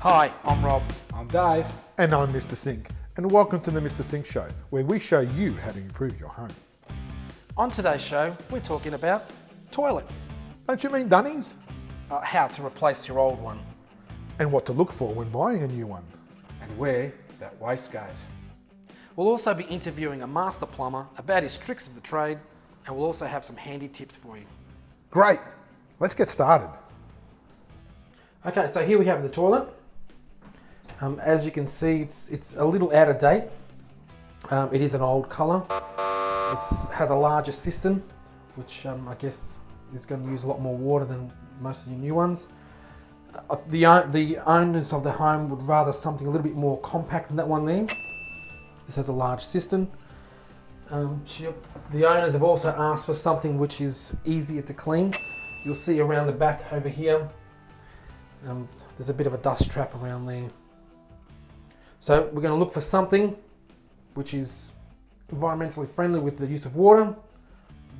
Hi, I'm Rob. I'm Dave. And I'm Mr. Sink, and welcome to the Mr. Sink Show, where we show you how to improve your home. On today's show, we're talking about toilets. Don't you mean dunnies? How to replace your old one. And what to look for when buying a new one. And where that waste goes. We'll also be interviewing a master plumber about his tricks of the trade, and we'll also have some handy tips for you. Great, let's get started. Okay, so here we have the toilet. As you can see, it's a little out of date. It is an old colour. It has a larger cistern, which I guess is going to use a lot more water than most of your new ones. The owners of the home would rather something a little bit more compact than that one there. This has a large cistern. The owners have also asked for something which is easier to clean. You'll see around the back over here, there's a bit of a dust trap around there. So we're going to look for something which is environmentally friendly with the use of water,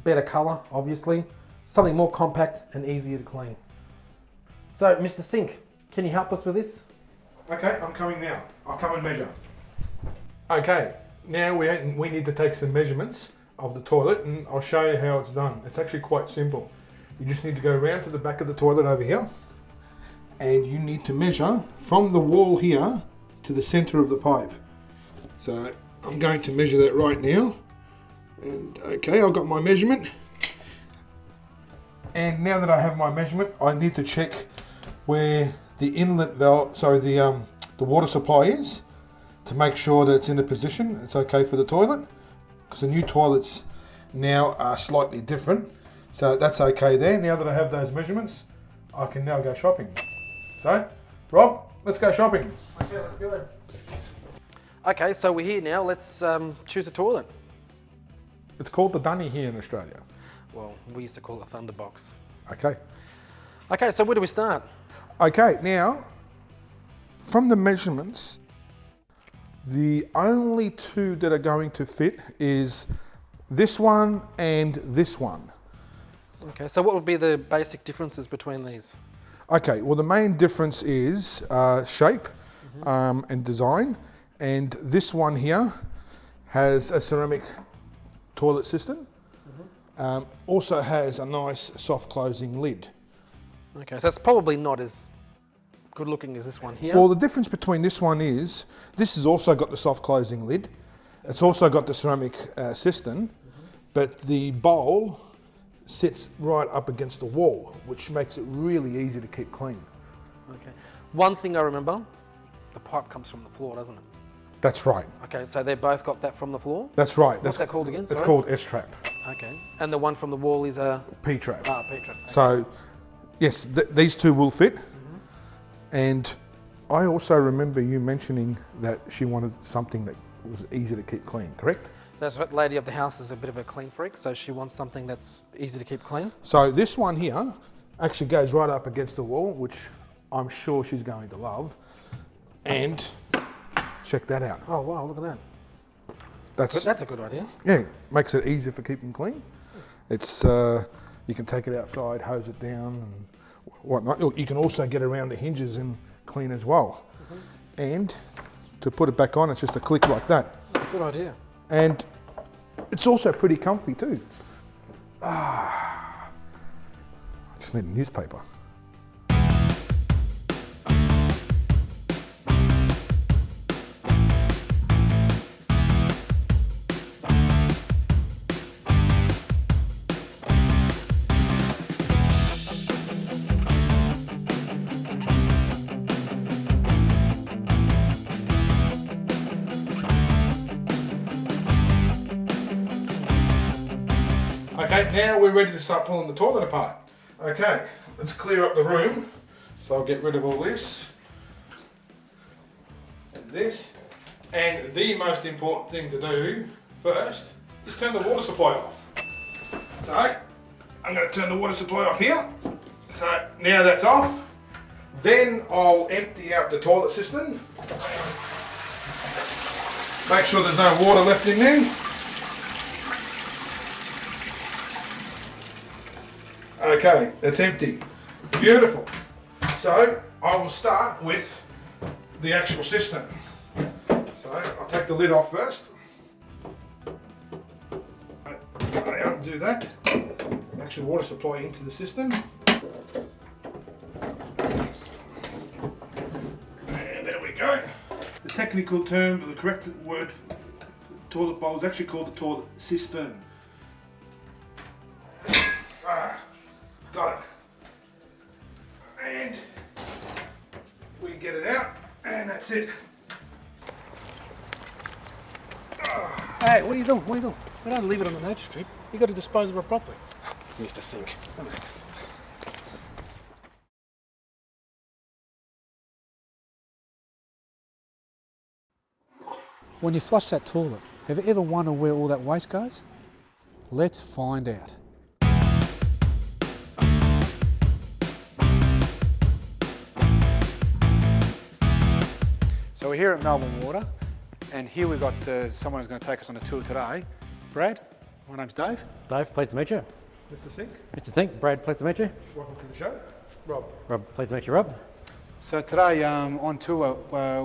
better colour obviously, something more compact and easier to clean. So Mr. Sink, can you help us with this? Okay, I'm coming now. I'll come and measure. Okay, now we need to take some measurements of the toilet, and I'll show you how it's done. It's actually quite simple. You just need to go around to the back of the toilet over here, and you need to measure from the wall here to the center of the pipe. So I'm going to measure that right now. And okay, I've got my measurement. And now that I have my measurement, I need to check where the inlet valve, the water supply is, to make sure that it's in a position it's okay for the toilet, because the new toilets now are slightly different. So that's okay there. Now that I have those measurements, I can now go shopping. So, Rob, let's go shopping. Okay, let's go. Okay, so we're here now. Let's choose a toilet. It's called the dunny here in Australia. Well, we used to call it a thunderbox. Okay. Okay, so where do we start? Okay, now, from the measurements, the only two that are going to fit is this one and this one. Okay, so what would be the basic differences between these? Okay, well the main difference is shape and design, and this one here has a ceramic toilet cistern. Also has a nice soft closing lid. Okay, so it's probably not as good looking as this one here. Well, the difference between this one is, this has also got the soft closing lid. It's also got the ceramic cistern, but the bowl sits right up against the wall, which makes it really easy to keep clean. Okay. One thing I remember, the pipe comes from the floor, doesn't it? That's right. Okay, so they both got that from the floor? That's right. What's that called again? It's called S-trap. Okay. And the one from the wall is a? P-trap. P-trap. Okay. So, yes, these two will fit. And I also remember you mentioning that she wanted something that was easy to keep clean, correct? That's what lady of the house is a bit of a clean freak, so she wants something that's easy to keep clean. So this one here actually goes right up against the wall, which I'm sure she's going to love. And check that out. Oh wow, look at that. That's a good idea. Yeah, makes it easier for keeping clean. It's you can take it outside, hose it down and whatnot. You can also get around the hinges and clean as well. And to put it back on, it's just a click like that. Good idea. And it's also pretty comfy too. Just need a newspaper. Okay, now we're ready to start pulling the toilet apart. Okay, let's clear up the room. So I'll get rid of all this and this. And the most important thing to do first is turn the water supply off. So I'm going to turn the water supply off here. So now that's off. Then I'll empty out the toilet cistern. Make sure there's no water left in there. Okay, it's empty. Beautiful. So I will start with the actual cistern. So I'll take the lid off first. I undo that. The actual water supply into the cistern. And there we go. The technical term, the correct word for toilet bowl is actually called the toilet cistern. Got it. And we get it out, and that's it. Hey, what are you doing? What are you doing? We don't leave it on the nature strip. You got to dispose of it properly. Mr. Sink. Come on. When you flush that toilet, have you ever wondered where all that waste goes? Let's find out. So we're here at Melbourne Water, and here we've got someone who's going to take us on a tour today. Brad, my name's Dave. Dave, pleased to meet you. Mr. Sink, Mr. Sink, Brad, pleased to meet you. welcome to the show. Rob. Rob, pleased to meet you, Rob. So today on tour,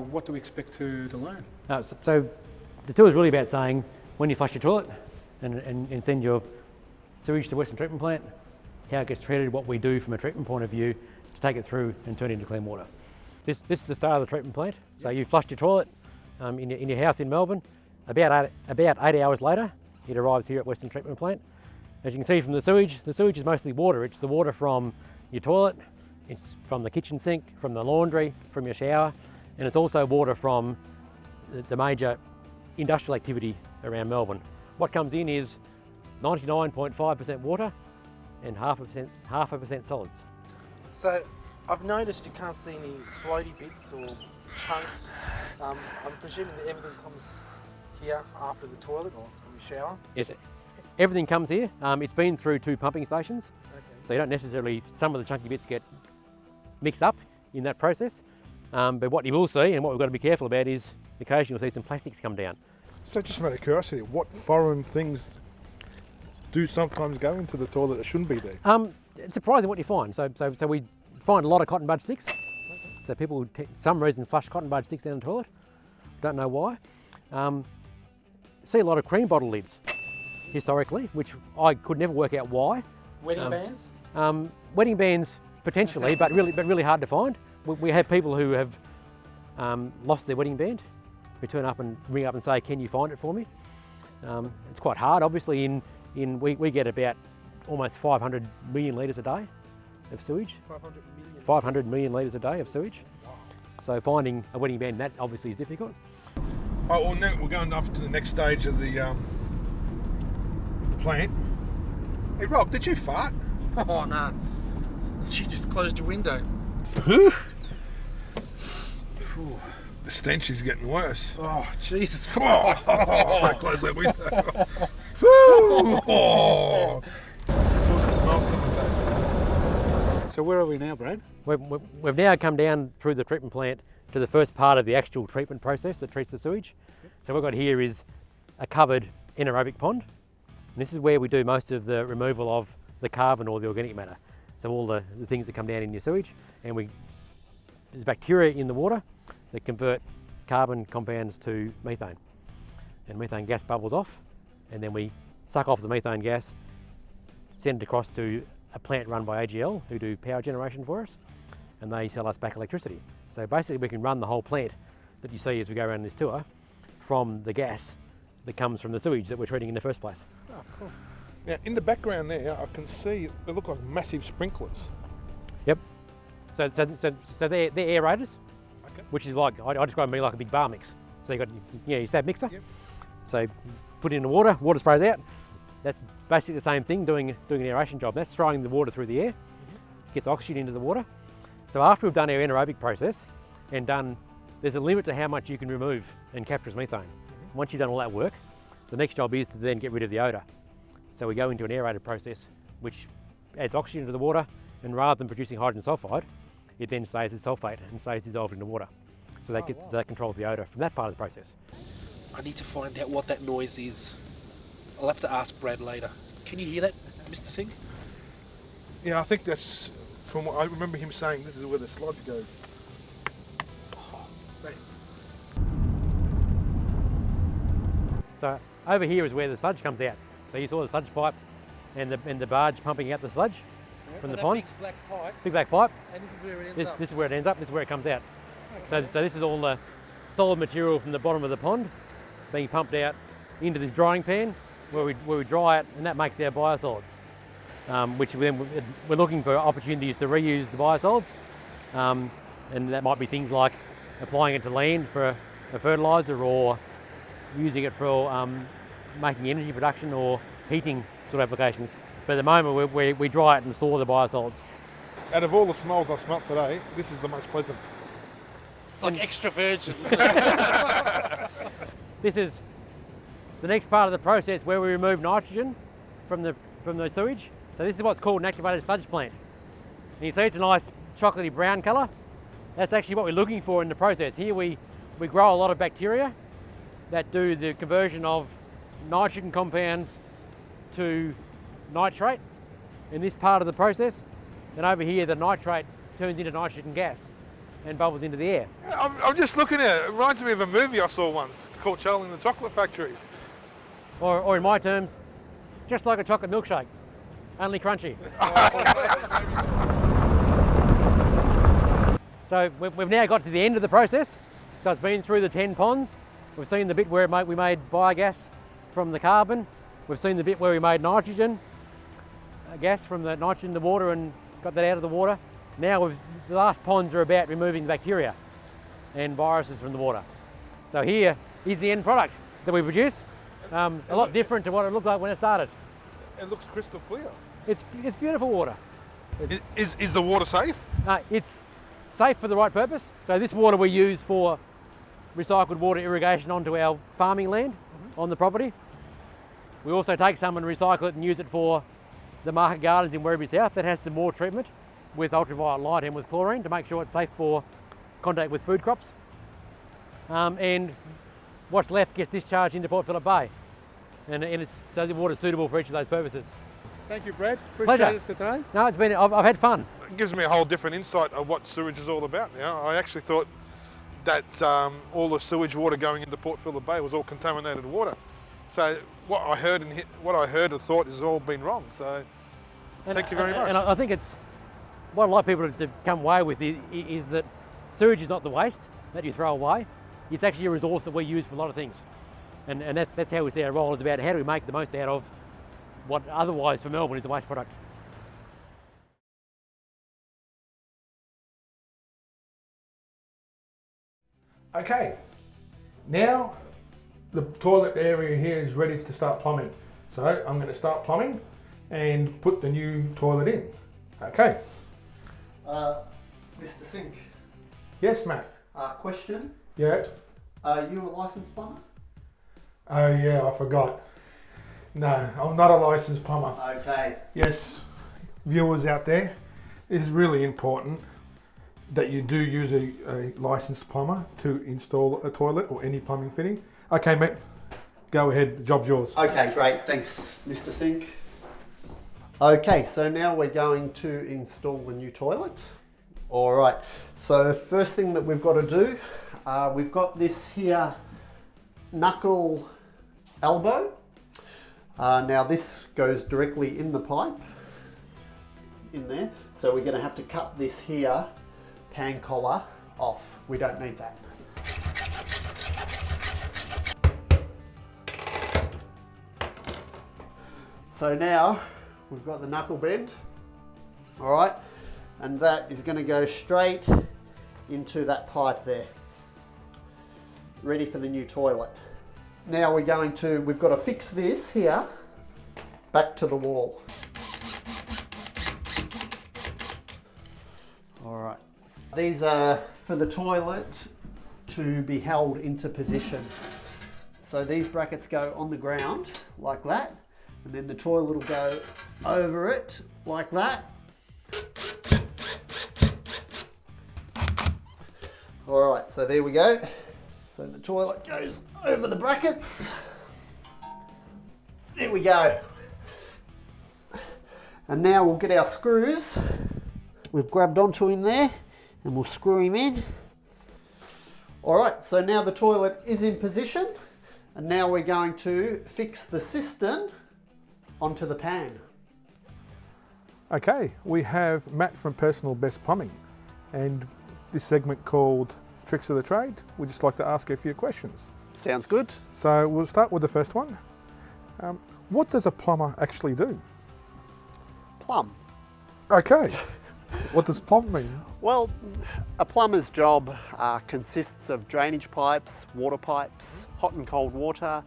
what do we expect to learn? So the tour is really about saying when you flush your toilet and send your sewage to Western Treatment Plant, how it gets treated, what we do from a treatment point of view to take it through and turn it into clean water. This is the start of the treatment plant. So you flushed your toilet in your house in Melbourne. About 8 hours later, it arrives here at Western Treatment Plant. As you can see from the sewage is mostly water. It's the water from your toilet, it's from the kitchen sink, from the laundry, from your shower, and it's also water from the major industrial activity around Melbourne. What comes in is 99.5% water and half a percent solids. So I've noticed you can't see any floaty bits or chunks. I'm presuming that everything comes here after the toilet or from your shower? Yes, everything comes here. It's been through 2 pumping stations, so you don't necessarily, some of the chunky bits get mixed up in that process. But what you will see, and what we've got to be careful about, is occasionally you'll see some plastics come down. So just a matter of curiosity, what foreign things do sometimes go into the toilet that shouldn't be there? It's surprising what you find. So we find a lot of cotton bud sticks. So people, some reason, flush cotton bud sticks down the toilet. Don't know why. See a lot of cream bottle lids historically, which I could never work out why. Wedding bands? Wedding bands potentially, but really hard to find. We have people who have lost their wedding band, who turn up and ring up and say, "Can you find it for me?" It's quite hard. Obviously, we get about almost 500 million litres a day of sewage. 500 million litres a day of sewage. Wow. So finding a wedding band, that obviously is difficult. Oh, well, now we're going off to the next stage of the plant. Hey, Rob, did you fart? Oh, no. She just closed your window. Whew. The stench is getting worse. Oh, Jesus. Oh, close that window. Whew. Oh. The smell's coming back. So where are we now, Brad? We've now come down through the treatment plant to the first part of the actual treatment process that treats the sewage. So what we've got here is a covered anaerobic pond. And this is where we do most of the removal of the carbon or the organic matter. So all the things that come down in your sewage, and there's bacteria in the water that convert carbon compounds to methane. And methane gas bubbles off, and then we suck off the methane gas, send it across to a plant run by AGL, who do power generation for us, and they sell us back electricity. So basically we can run the whole plant that you see as we go around this tour from the gas that comes from the sewage that we're treating in the first place. Oh, cool. Now, in the background there, I can see they look like massive sprinklers. Yep. So they're aerators, Okay. which is like, I describe them like a big bar mix. So you got your stab mixer. Yep. So put it in the water sprays out. That's basically the same thing, doing an aeration job. That's throwing the water through the air, gets oxygen into the water. So after we've done our anaerobic process there's a limit to how much you can remove and capture as methane. Once you've done all that work, the next job is to then get rid of the odour. So we go into an aerated process which adds oxygen to the water, and rather than producing hydrogen sulphide, it then stays as sulphate and stays dissolved in the water. So that controls the odour from that part of the process. I need to find out what that noise is. I'll have to ask Brad later. Can you hear that, Mr. Singh? Yeah, I think that's from what I remember him saying. This is where the sludge goes. Oh, So over here is where the sludge comes out. So you saw the sludge pipe and the barge pumping out the sludge from the ponds. Big black pipe. And this is where it ends up. This is where it ends up. This is where it comes out. So this is all the solid material from the bottom of the pond being pumped out into this drying pan where we dry it, and that makes our biosolids. Which then we're looking for opportunities to reuse the biosolids, and that might be things like applying it to land for a fertiliser, or using it for making energy production or heating sort of applications. But at the moment we dry it and store the biosolids. Out of all the smells I've smelt today, this is the most pleasant. It's like extra virgin. This is the next part of the process where we remove nitrogen from the sewage. So this is what's called an activated sludge plant. And you see it's a nice chocolatey brown colour. That's actually what we're looking for in the process. Here we grow a lot of bacteria that do the conversion of nitrogen compounds to nitrate in this part of the process. And over here the nitrate turns into nitrogen gas and bubbles into the air. I'm just looking at it. It reminds me of a movie I saw once called Charlie and the Chocolate Factory. Or in my terms, just like a chocolate milkshake, only crunchy. So we've now got to the end of the process. So it's been through the 10 ponds. We've seen the bit where we made biogas from the carbon. We've seen the bit where we made nitrogen gas from the nitrogen in the water and got that out of the water. Now the last ponds are about removing the bacteria and viruses from the water. So here is the end product that we produce. A lot different to what it looked like when it started. It looks crystal clear. It's beautiful water. Is the water safe? It's safe for the right purpose. So this water we use for recycled water irrigation onto our farming land on the property. We also take some and recycle it and use it for the market gardens in Werribee South that has some more treatment with ultraviolet light and with chlorine to make sure it's safe for contact with food crops. And what's left gets discharged into Port Phillip Bay. And so the water's suitable for each of those purposes. Thank you, Brad. Pleasure. Appreciate it for today. No, I've had fun. It gives me a whole different insight of what sewage is all about now. I actually thought that all the sewage water going into Port Phillip Bay was all contaminated water. So what I heard and thought has all been wrong. So thank you very much. And I think it's what I'd like people to come away with is that sewage is not the waste that you throw away. It's actually a resource that we use for a lot of things. And that's how we see our role, is about how do we make the most out of what otherwise for Melbourne is a waste product. Okay, now the toilet area here is ready to start plumbing. So I'm going to start plumbing and put the new toilet in. Okay. Mr. Sink, Yes, Matt. question. Yeah. Are you a licensed plumber? Oh yeah, I forgot. No, I'm not a licensed plumber. Okay. Yes, viewers out there, it is really important that you do use a licensed plumber to install a toilet or any plumbing fitting. Okay, Matt, go ahead, the job's yours. Okay, great. Thanks, Mr. Sink. Okay, so now we're going to install the new toilet. All right, so first thing that we've got to do, we've got this here knuckle elbow. Now this goes directly in the pipe, in there. So we're going to have to cut this here pan collar off. We don't need that. So now we've got the knuckle bend, all right, and that is going to go straight into that pipe there, ready for the new toilet. Now we've got to fix this here back to the wall. All right. These are for the toilet to be held into position. So these brackets go on the ground like that, and then the toilet will go over it like that. All right, so there we go. So the toilet goes over the brackets. There we go. And now we'll get our screws. We've grabbed onto him there and we'll screw him in. All right, so now the toilet is in position. And now we're going to fix the cistern onto the pan. Okay, we have Matt from Personal Best Plumbing, and this segment called Tricks of the Trade. We'd just like to ask you a few questions. Sounds good. So we'll start with the first one. What does a plumber actually do? Plumb. Okay, what does plumb mean? Well, a plumber's job consists of drainage pipes, water pipes, hot and cold water,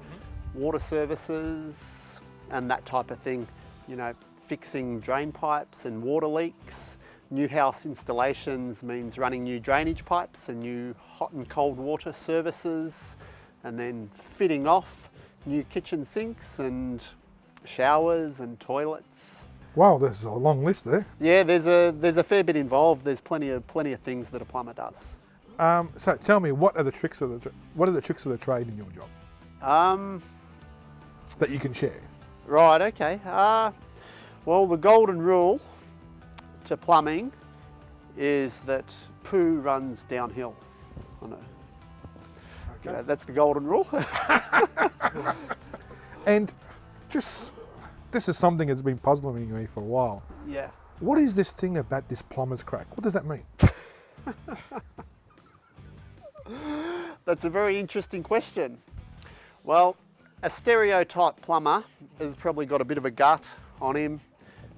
water services, and that type of thing. You know, fixing drain pipes and water leaks. New house installations means running new drainage pipes and new hot and cold water services, and then fitting off new kitchen sinks and showers and toilets. Wow, there's a long list there. Yeah, there's a fair bit involved. There's plenty of things that a plumber does. So tell me, what are the tricks of the trade in your job that you can share? Right, okay. Well, the golden rule to plumbing is that poo runs downhill. I know. Okay. That's the golden rule. And just, this is something that's been puzzling me for a while. Yeah. What is this thing about this plumber's crack? What does that mean? That's a very interesting question. Well, a stereotype plumber has probably got a bit of a gut on him,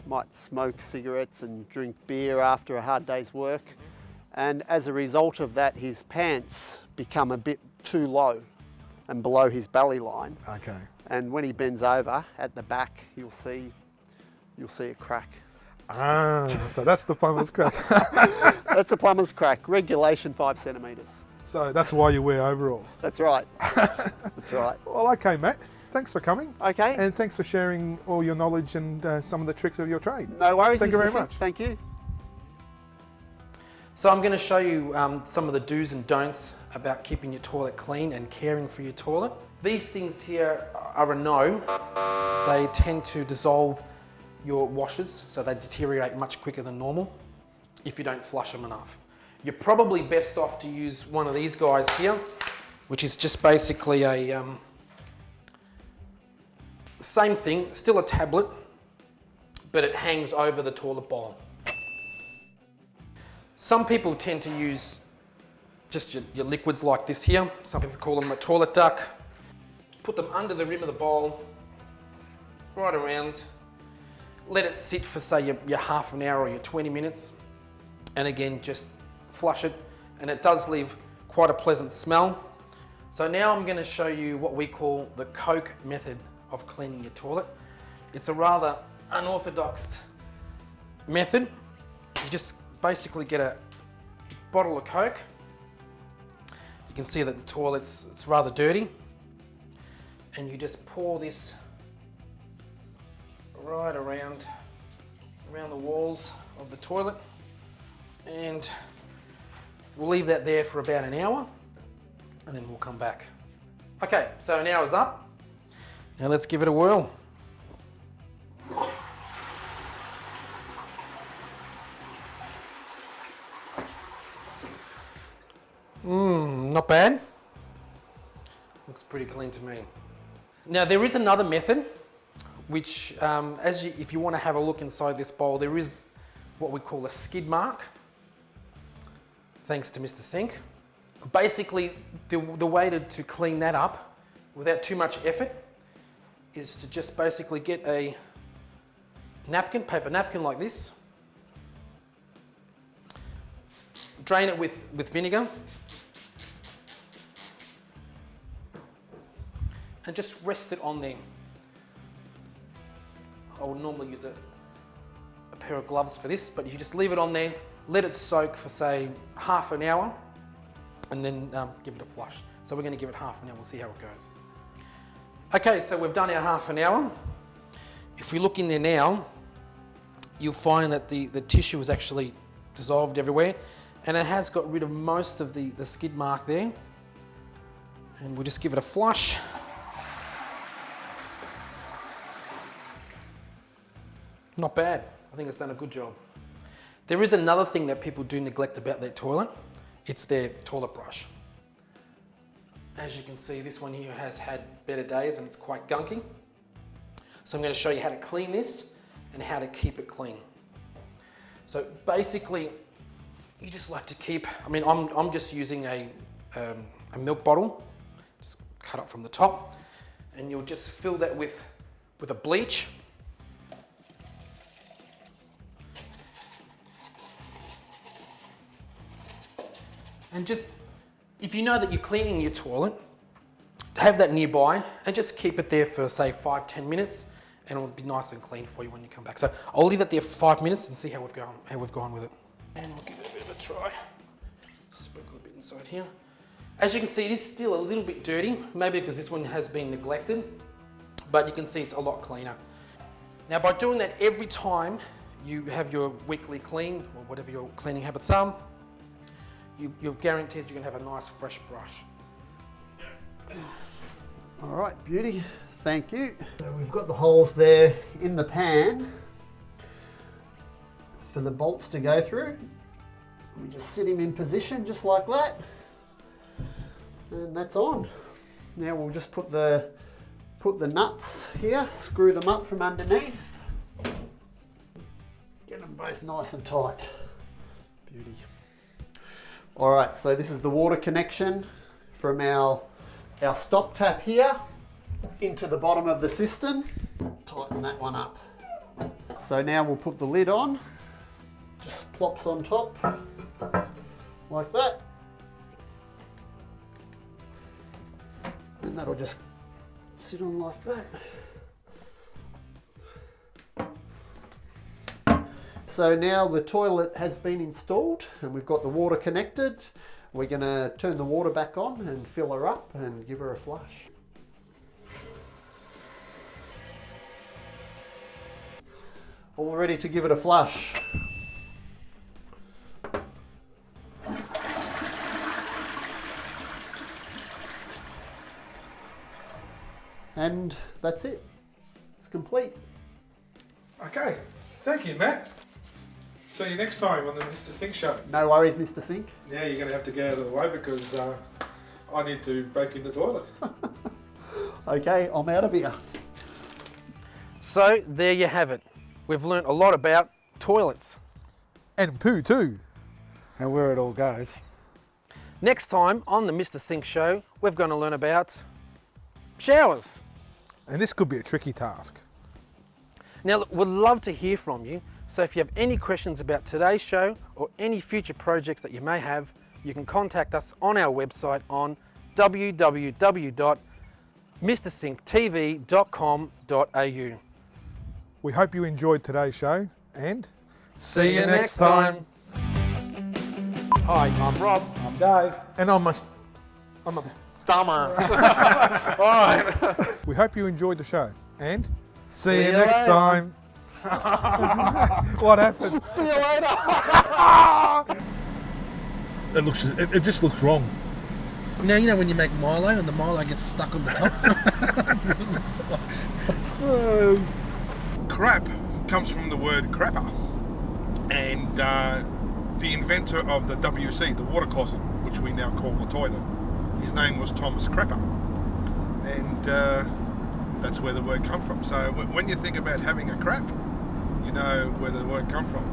might smoke cigarettes and drink beer after a hard day's work, and as a result of that his pants become a bit too low and below his belly line, Okay. and when he bends over at the back you'll see a crack. So that's the plumber's crack. That's the plumber's crack, regulation 5 centimetres. So that's why you wear overalls. That's right. That's right. Well, okay, Matt. Thanks for coming. Okay. And thanks for sharing all your knowledge and some of the tricks of your trade. No worries. Thank you very Mr. Singh. much. Thank you. So I'm going to show you some of the do's and don'ts about keeping your toilet clean and caring for your toilet. These things here are a no. They tend to dissolve your washers, so they deteriorate much quicker than normal if you don't flush them enough. You're probably best off to use one of these guys here, which is just basically a same thing, still a tablet, but it hangs over the toilet bowl. Some people tend to use just your liquids like this here. Some people call them a toilet duck. Put them under the rim of the bowl, right around. Let it sit for say your half an hour or your 20 minutes. And again, just flush it. And it does leave quite a pleasant smell. So now I'm going to show you what we call the Coke method of cleaning your toilet. It's a rather unorthodox method. You just basically get a bottle of Coke. You can see that the toilet's it's rather dirty. And you just pour this right around the walls of the toilet. And we'll leave that there for about an hour and then we'll come back. Okay, so an hour's up. Now let's give it a whirl. Not bad. Looks pretty clean to me. Now there is another method which, if you want to have a look inside this bowl, there is what we call a skid mark, thanks to Mr. Sink. Basically, the way to clean that up without too much effort is to just basically get a napkin, paper napkin like this, drain it with vinegar, and just rest it on there. I would normally use a pair of gloves for this, but you just leave it on there, let it soak for say half an hour, and then give it a flush. So we're going to give it half an hour, we'll see how it goes. Okay, so we've done our half an hour. If we look in there now, you'll find that the tissue is actually dissolved everywhere, and it has got rid of most of the skid mark there. And we'll just give it a flush. Not bad. I think it's done a good job. There is another thing that people do neglect about their toilet. It's their toilet brush. As you can see, this one here has had better days and it's quite gunky. So I'm going to show you how to clean this and how to keep it clean. So basically, you just like to keep, I'm just using a milk bottle, just cut up from the top, and you'll just fill that with a bleach. And just, if you know that you're cleaning your toilet, have that nearby and just keep it there for say 5-10 minutes and it'll be nice and clean for you when you come back. So I'll leave it there for 5 minutes and see how we've gone with it. And we'll give it a bit of a try. Sprinkle a bit inside here. As you can see, it is still a little bit dirty, maybe because this one has been neglected, but you can see it's a lot cleaner. Now by doing that every time you have your weekly clean or whatever your cleaning habits are, you're guaranteed you're going to have a nice fresh brush. All right, beauty, thank you. So we've got the holes there in the pan for the bolts to go through. We just sit him in position just like that. And that's on. Now we'll just put the nuts here, screw them up from underneath. Get them both nice and tight. Beauty. All right, so this is the water connection from our stop tap here into the bottom of the cistern. Tighten that one up. So now we'll put the lid on. Just plops on top, like that. And that'll just sit on like that. So now the toilet has been installed and we've got the water connected. We're going to turn the water back on and fill her up and give her a flush. All ready to give it a flush. And that's it. It's complete. Okay, thank you, Matt. See you next time on the Mr. Sink Show. No worries, Mr. Sink. Now you're going to have to get out of the way because I need to break in the toilet. Okay, I'm out of here. So there you have it. We've learnt a lot about toilets. And poo too. And where it all goes. Next time on the Mr. Sink Show, we're going to learn about showers. And this could be a tricky task. Now, look, we'd love to hear from you. So if you have any questions about today's show or any future projects that you may have, you can contact us on our website on www.mrsinktv.com.au. We hope you enjoyed today's show and See you next time. Hi, I'm Rob. I'm Dave. And I'm a Dumbass. All right. We hope you enjoyed the show and See you you next later. time. What happened? See you later. It just looks wrong. Now, you know when you make Milo and the Milo gets stuck on the top? Crap comes from the word crapper, and the inventor of the WC, the water closet, which we now call the toilet, his name was Thomas Crapper, and that's where the word comes from. So when you think about having a crap, you know where the word comes from.